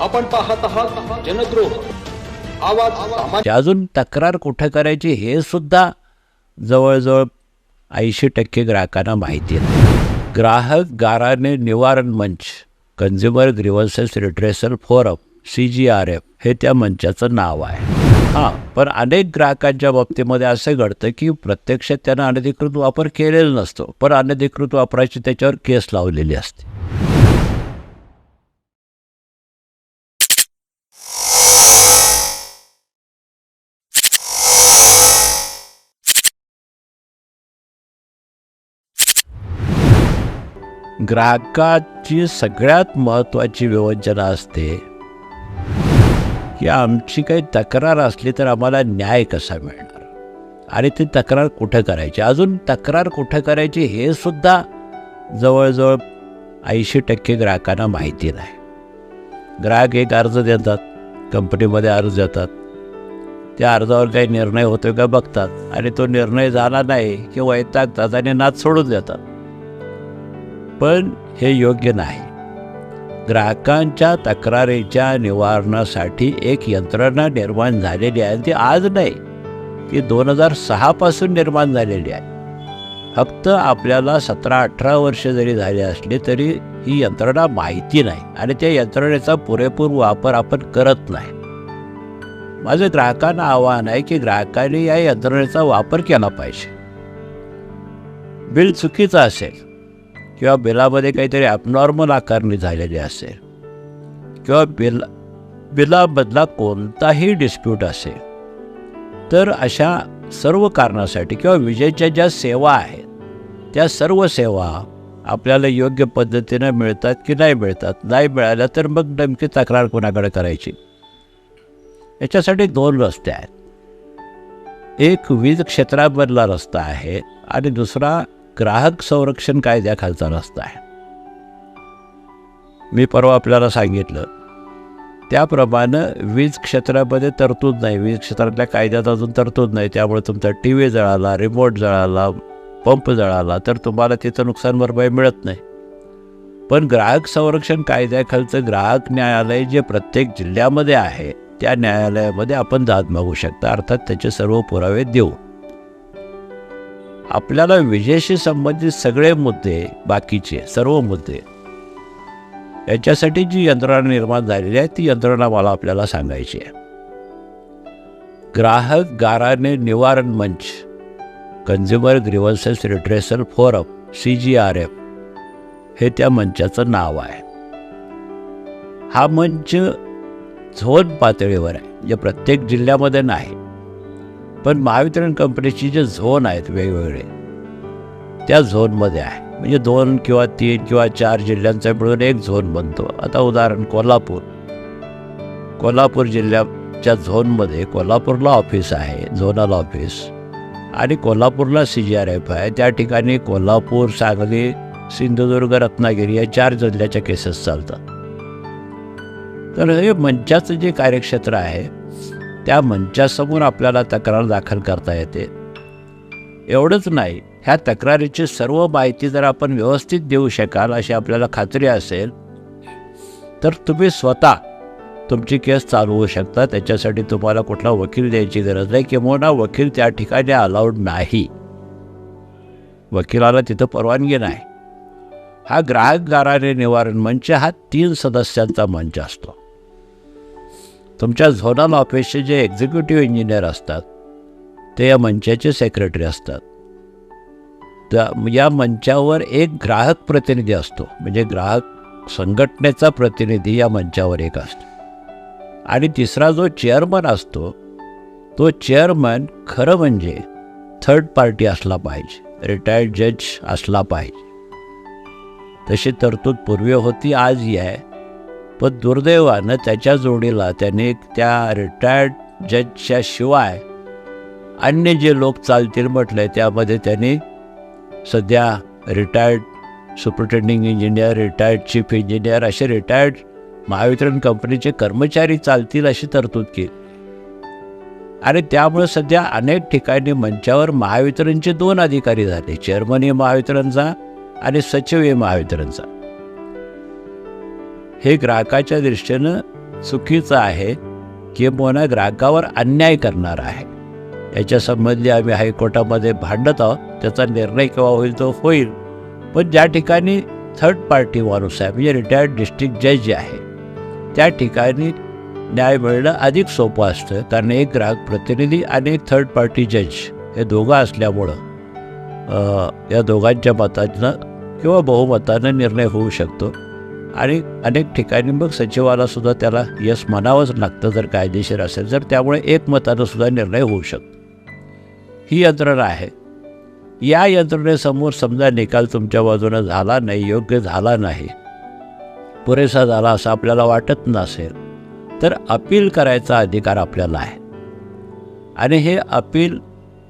आपण पाहत आहात जनद्रोह आवाज अजून तक्रार कुठे करायची हे सुद्धा जवळजवळ 80% ग्राहकांना माहिती आहे. ग्राहक गाऱ्हाणे निवारण मंच, consumer grievances redressal forum, CGRF हे त्या मंचाचं नाव आहे. पण अनेक ग्राहकांच्या बाबतीमध्ये असं घडतं की प्रत्यक्षात त्यांना अनधिकृत वापर केलेला नसतो, पण अनधिकृत वापराची त्याच्यावर केस लावलेली असते. ग्राहकाची सगळ्यात महत्त्वाची विवेचना असते की आमची काही तक्रार असली तर आम्हाला न्याय कसा मिळणार आणि ती तक्रार कुठे करायची. अजून तक्रार कुठे करायची हे सुद्धा जवळजवळ 80% ग्राहकांना माहिती नाही. ग्राहक एक अर्ज देतात, कंपनीमध्ये अर्ज देतात, त्या अर्जावर काही निर्णय होतो का बघतात आणि तो निर्णय झाला नाही की वैतागतात आणि नाद सोडून देतात. पण हे योग्य नाही. ग्राहकांच्या तक्रारीच्या निवारणासाठी एक यंत्रणा निर्माण झालेली आहे. ती आज नाही, ती 2006 पासून निर्माण झालेली आहे. फक्त आपल्याला 17-18 वर्ष जरी झाली असली तरी ही यंत्रणा माहिती नाही आणि त्या यंत्रणेचा पुरेपूर वापर आपण करत नाही. माझं ग्राहकांना आव्हान आहे की ग्राहकांनी या यंत्रणेचा वापर केला पाहिजे. बिल चुकीचं असेल किंवा बिलामध्ये काहीतरी ॲबनॉर्मल आकारणी झालेली असेल किंवा बिलाबदला कोणताही डिस्प्यूट असेल तर अशा सर्व कारणासाठी किंवा विजेच्या ज्या सेवा आहेत त्या सर्व सेवा आपल्याला योग्य पद्धतीनं मिळतात की नाही मिळतात. नाही मिळाल्या तर मग नेमकी तक्रार कोणाकडे करायची. याच्यासाठी 2 रस्ते आहेत. एक वीज क्षेत्रामधला रस्ता आहे आणि दुसरा ग्राहक संरक्षण कायद्याखालचा रस्ता आहे. मी परवा आपल्याला सांगितलं त्याप्रमाणे वीज क्षेत्रामध्ये तरतूद नाही, वीज क्षेत्रातल्या कायद्यात अजून तरतूद नाही. त्यामुळे तुमचा TV जळाला, रिमोट जळाला, पंप जळाला तर तुम्हाला तिथं नुकसान भरपाई मिळत नाही. पण ग्राहक संरक्षण कायद्याखालचं ग्राहक न्यायालय जे प्रत्येक जिल्ह्यामध्ये आहे त्या न्यायालयामध्ये आपण दाद मागू शकता, अर्थात त्याचे सर्व पुरावे देऊ. आपल्याला विजेशी संबंधित सगळे मुद्दे, बाकीचे सर्व मुद्दे याच्यासाठी जी यंत्रणा निर्माण झालेली आहे ती यंत्रणा मला आपल्याला सांगायची आहे. ग्राहक गाऱ्हाणे निवारण मंच, consumer grievances redressal forum, CGRF हे त्या मंचाचं नाव आहे. हा मंच झोन पातळीवर आहे, जे प्रत्येक जिल्ह्यामध्ये नाही. पण महावितरण कंपनीची जे झोन आहेत वेगवेगळे त्या झोनमध्ये आहे. म्हणजे 2 किंवा 3 किंवा 4 जिल्ह्यांचा मिळून एक झोन बनतो. आता उदाहरण कोल्हापूर जिल्ह्याच्या झोनमध्ये कोल्हापूरला ऑफिस आहे, झोनल ऑफिस, आणि कोल्हापूरला CGRF आहे. त्या ठिकाणी कोल्हापूर, सांगली, सिंधुदुर्ग, रत्नागिरी या 4 जिल्ह्याच्या केसेस चालतात. तर हे मंचाचं जे कार्यक्षेत्र आहे त्या मंचासमोर आपल्याला तक्रार दाखल करता येते. एवढंच नाही, ह्या तक्रारीची सर्व माहिती जर आपण व्यवस्थित देऊ शकाल अशी आपल्याला खात्री असेल तर तुम्ही स्वतः तुमची केस चालवू शकता. त्याच्यासाठी तुम्हाला कुठला वकील द्यायची गरज नाही, किंवा वकील त्या ठिकाणी अलाउड नाही, वकिलाला तिथं परवानगी नाही. हा ग्राहक गाऱ्हाणे निवारण मंच हा 3 सदस्यांचा मंच असतो. तुमच्या झोनल ऑफिसचे जे एक्झिक्युटिव्ह इंजिनियर असतात ते या मंचाचे सेक्रेटरी असतात. या मंचावर एक ग्राहक प्रतिनिधी असतो, म्हणजे ग्राहक संघटनेचा प्रतिनिधी या मंचावर एक असतो. आणि तिसरा जो चेअरमन असतो तो चेअरमन खरं म्हणजे थर्ड पार्टी असला पाहिजे, रिटायर्ड जज असला पाहिजे. तशी तरतूद पूर्वी होती, आजही आहे. पण दुर्दैवानं त्याच्या जोडीला त्याने त्या रिटायर्ड जजच्या शिवाय अन्य जे लोक चालतील म्हटलं त्यामध्ये त्यांनी सध्या retired superintending engineer, retired chief engineer असे रिटायर्ड महावितरण कंपनीचे कर्मचारी चालतील अशी तरतूद केली. आणि त्यामुळे सध्या अनेक ठिकाणी मंचावर महावितरणचे 2 अधिकारी झाले, चेअरमन महावितरणचा आणि सचिव महावितरणचा. हे ग्राहकाच्या दृष्टीनं चुकीचं आहे किंबहुना ग्राहकावर अन्याय करणार आहे. याच्यासंबंधी आम्ही हायकोर्टामध्ये भांडत आहोत. त्याचा निर्णय केव्हा होईल तो होईल. पण ज्या ठिकाणी थर्ड पार्टी माणूस आहे म्हणजे रिटायर्ड डिस्ट्रिक्ट जज जे आहे त्या ठिकाणी न्याय मिळणं अधिक सोपं असतं. कारण एक ग्राहक प्रतिनिधी आणि एक थर्ड पार्टी जज हे दोघं असल्यामुळं या दोघांच्या मतानं किंवा बहुमतानं निर्णय होऊ शकतो. आणि अनेक ठिकाणी मग सचिवालासुद्धा त्याला यस म्हणावंच लागतं जर कायदेशीर असेल तर. त्यामुळे एकमतानंसुद्धा निर्णय होऊ शकतो. ही यंत्रणा आहे. या यंत्रणेसमोर समजा निकाल तुमच्या बाजूनं झाला नाही, योग्य झाला नाही, पुरेसा झाला असं आपल्याला वाटत नसेल तर अपील करायचा अधिकार आपल्याला आहे. आणि हे अपील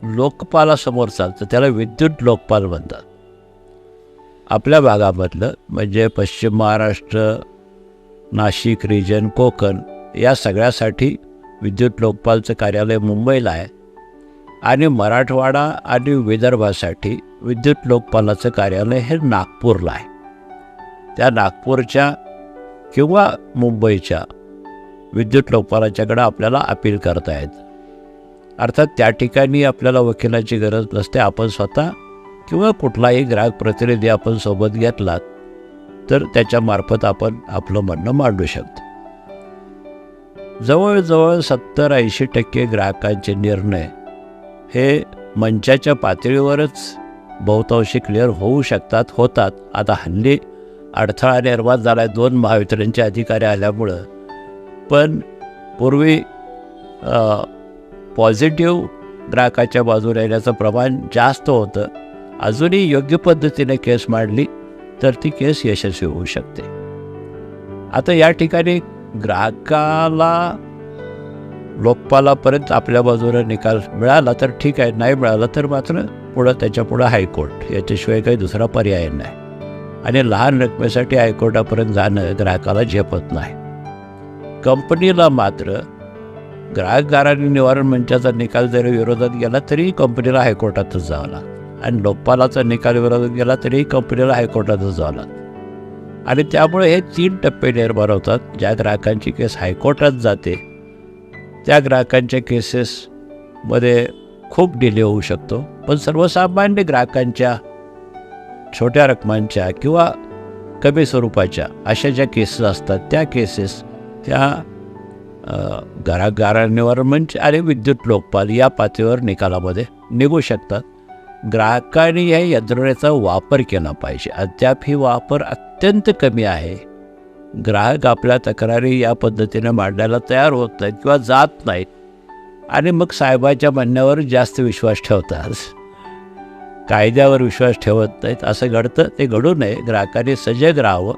लोकपालासमोर चालतं. त्याला विद्युत लोकपाल म्हणतात. आपल्या भागामधलं म्हणजे पश्चिम महाराष्ट्र, नाशिक रिजन, कोकण या सगळ्यासाठी विद्युत लोकपालचं कार्यालय मुंबईला आहे. आणि मराठवाडा आणि विदर्भासाठी विद्युत लोकपालाचं कार्यालय हे नागपूरला आहे. त्या नागपूरच्या किंवा मुंबईच्या विद्युत लोकपालाच्याकडं आपल्याला अपील करता येतं. अर्थात त्या ठिकाणी आपल्याला वकिलाची गरज नसते. आपण स्वतः किंवा कुठलाही ग्राहक प्रतिनिधी आपण सोबत घेतलात तर त्याच्यामार्फत आपण आपलं म्हणणं मांडू शकतो. जवळजवळ 70-80% ग्राहकांचे निर्णय हे मंचाच्या पातळीवरच बहुतांशी क्लिअर होऊ शकतात, होतात. आता हल्ली अडथळा निर्माण झाला आहे 2 महावितरणचे अधिकारी आल्यामुळं. पण पूर्वी पॉझिटिव्ह ग्राहकाच्या बाजूने येण्याचं प्रमाण जास्त होतं. अजूनही योग्य पद्धतीने केस मांडली तर ती केस यशस्वी होऊ शकते. आता या ठिकाणी ग्राहकाला लोकपालापर्यंत आपल्या बाजूने निकाल मिळाला तर ठीक आहे, नाही मिळाला तर मात्र त्याच्यापुढं हायकोर्ट, याच्याशिवाय काही दुसरा पर्याय नाही. आणि लहान रकमेसाठी हायकोर्टापर्यंत जाणं ग्राहकाला झेपत नाही. कंपनीला मात्र ग्राहक गाऱ्हाणे निवारण मंचाचा निकाल जरी विरोधात गेला तरी कंपनीला हायकोर्टातच जावं लागतं. आणि लोकपालाचा निकाल विरोधात गेला तरी कंपनीला हायकोर्टातच जावं लागतं. आणि त्यामुळे हे 3 टप्पे निर्माण होतात. ज्या ग्राहकांची केस हायकोर्टात जाते त्या ग्राहकांच्या केसेसमध्ये खूप डिले होऊ शकतो. पण सर्वसामान्य ग्राहकांच्या छोट्या रकमांच्या किंवा कमी स्वरूपाच्या अशा ज्या केसेस असतात त्या केसेस त्या ग्राहक गाऱ्हाणे निवारण मंच आणि विद्युत लोकपाल या पातळीवर निकालामध्ये निघू शकतात. ग्राहकांनी या यंत्रणेचा वापर केला पाहिजे. अद्याप ही वापर अत्यंत कमी आहे. ग्राहक आपल्या तक्रारी या पद्धतीने मांडायला तयार होत नाहीत किंवा जात नाहीत आणि मग साहेबाच्या म्हणण्यावर जास्त विश्वास ठेवतात, कायद्यावर विश्वास ठेवत नाहीत. असं घडतं, ते घडू नये. ग्राहकांनी सजग राहावं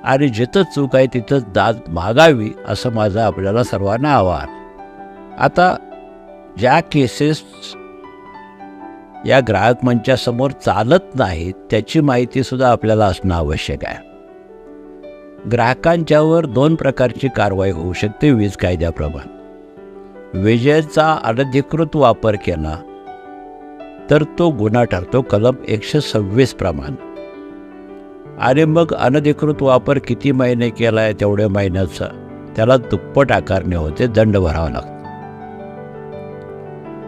आणि जिथं चूक आहे तिथं दाद मागावी असं माझं आपल्याला सर्वांना आवाहन. आता ज्या केसेस या ग्राहक मंचासमोर चालत नाहीत त्याची माहितीसुद्धा आपल्याला असणं आवश्यक आहे. ग्राहकांच्यावर 2 प्रकारची कारवाई होऊ शकते वीज कायद्याप्रमाणे. विजेचा अनधिकृत वापर केला तर तो गुन्हा ठरतो कलम 126 प्रमाणे. आणि मग अनधिकृत वापर किती महिने केला आहे तेवढ्या महिन्याचा त्याला दुप्पट आकारणे होते, दंड भरावा लागतो.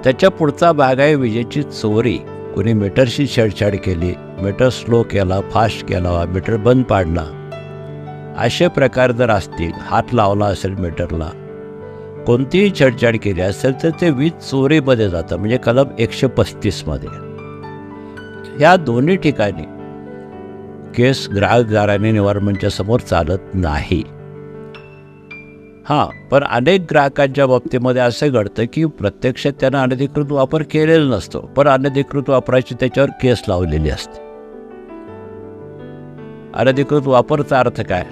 त्याच्या पुढचा भाग आहे विजेची चोरी. कोणी मीटरशी छेडछाड केली, मीटर स्लो केला, फास्ट केला, मीटर बंद पाडला, असे प्रकार जर असतील, हात लावला असेल मीटरला, कोणतीही छेडछाड केली असेल तर ते वीज चोरीमध्ये जातं, म्हणजे कलम 135मध्ये. ह्या दोन्ही ठिकाणी केस ग्राहक गाऱ्हाणे निवारण मंचासमोर चालत नाही. हां, पण अनेक ग्राहकांच्या बाबतीमध्ये असं घडतं की प्रत्यक्षात त्यांना अनधिकृत वापर केलेला नसतो, पण अनधिकृत वापराची त्याच्यावर केस लावलेली असते. अनधिकृत वापरचा अर्थ काय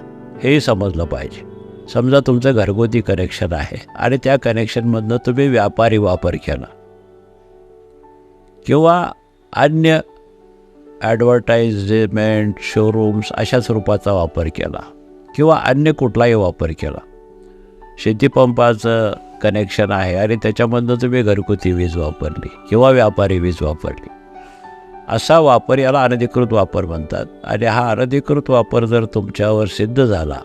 हेही समजलं पाहिजे. समजा तुमचं घरगुती कनेक्शन आहे आणि त्या कनेक्शनमधनं तुम्ही व्यापारी वापर केला किंवा अन्य ॲडव्हर्टाइजमेंट, शोरूम्स अशा स्वरूपाचा वापर केला किंवा अन्य कुठलाही वापर केला. शेतीपंपाचं कनेक्शन आहे आणि त्याच्यामधनं तुम्ही घरगुती वीज वापरली किंवा व्यापारी वीज वापरली, असा वापर याला अनधिकृत वापर म्हणतात. आणि हा अनधिकृत वापर जर तुमच्यावर सिद्ध झाला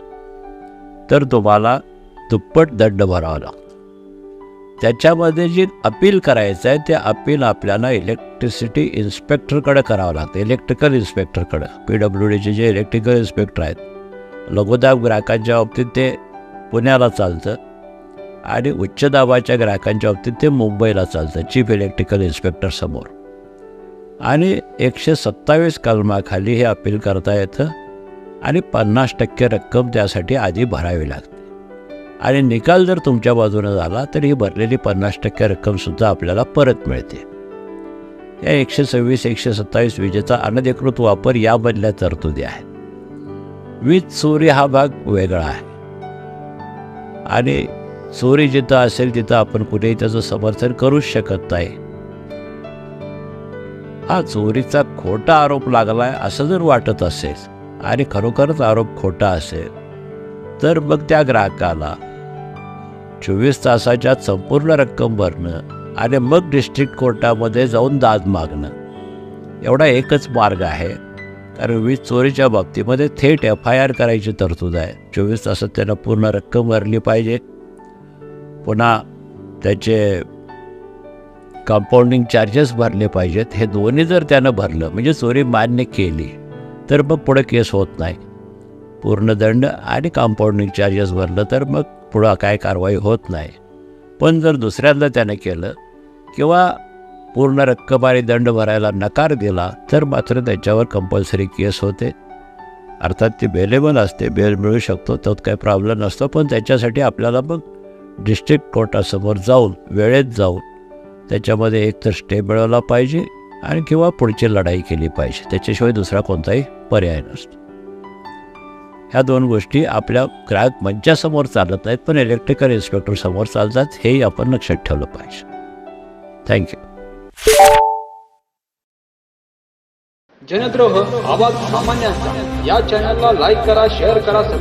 तर तुम्हाला दुप्पट दंड भरावा लागतो. त्याच्यामध्ये जे अपील करायचं आहे ते अपील आपल्याला इलेक्ट्रिसिटी इन्स्पेक्टरकडे करावं लागतं, इलेक्ट्रिकल इन्स्पेक्टरकडे. PWDचे जे इलेक्ट्रिकल इन्स्पेक्टर आहेत, लघुदाब ग्राहकांच्या बाबतीत ते पुण्याला चालतं आणि उच्च दाबाच्या ग्राहकांच्या बाबतीत ते मुंबईला चालतं, चीफ इलेक्ट्रिकल इन्स्पेक्टर समोर. आणि 127 कलमाखाली हे अपील करता येतं आणि 50% रक्कम त्यासाठी आधी भरावी लागते. आणि निकाल जर तुमच्या बाजूने झाला तर ही भरलेली 50% रक्कमसुद्धा आपल्याला परत मिळते. या 126, 127 विजेचा अनधिकृत वापर यामधल्या तरतुदी आहेत. वीज चोरी हा भाग वेगळा आहे आणि चोरी जिथं असेल तिथं आपण कुठेही त्याचं समर्थन करूच शकत नाही. हा चोरीचा खोटा आरोप लागला आहे असं जर वाटत असेल आणि खरोखरच आरोप खोटा असेल तर मग त्या ग्राहकाला 24 तासाच्या संपूर्ण रक्कम भरणं आणि मग डिस्ट्रिक्ट कोर्टामध्ये जाऊन दाद मागणं एवढा एकच मार्ग आहे. कारण वीज चोरीच्या बाबतीमध्ये थेट FIR करायची तरतूद आहे. 24 तासात त्यांना पूर्ण रक्कम भरली पाहिजे. पुन्हा त्याचे कंपाऊंडिंग चार्जेस भरले पाहिजेत. हे दोन्ही जर त्यानं भरलं म्हणजे चोरी मान्य केली तर मग पुढे केस होत नाही. पूर्ण दंड आणि कंपाऊंडिंग चार्जेस भरलं तर मग पुढं काय कारवाई होत नाही. पण जर दुसऱ्यांदा त्यानं केलं किंवा पूर्ण रक्कम आणि दंड भरायला नकार दिला तर मात्र त्याच्यावर कंपल्सरी केस होते. अर्थात ती बेलेबल असते, बेल मिळू शकतो, त्यात काही प्रॉब्लेम नसतो. पण त्याच्यासाठी आपल्याला मग डिस्ट्रिक्ट कोर्टासमोर जाऊन वेळेत जाऊन त्याच्यामध्ये एकतर स्टे मिळवला पाहिजे आणि किंवा पुढची लढाई केली पाहिजे. त्याच्याशिवाय दुसरा कोणताही पर्याय नसतो. ह्या दोन गोष्टी आपल्या ग्राहक मंचासमोर चालत नाहीत पण इलेक्ट्रिकल इन्स्पेक्टर समोर चालतात, हेही आपण लक्षात ठेवलं पाहिजे. थँक्यू. जनद्रोह आवाज सामान्यांचा या चॅनलला लाईक करा, शेअर करा.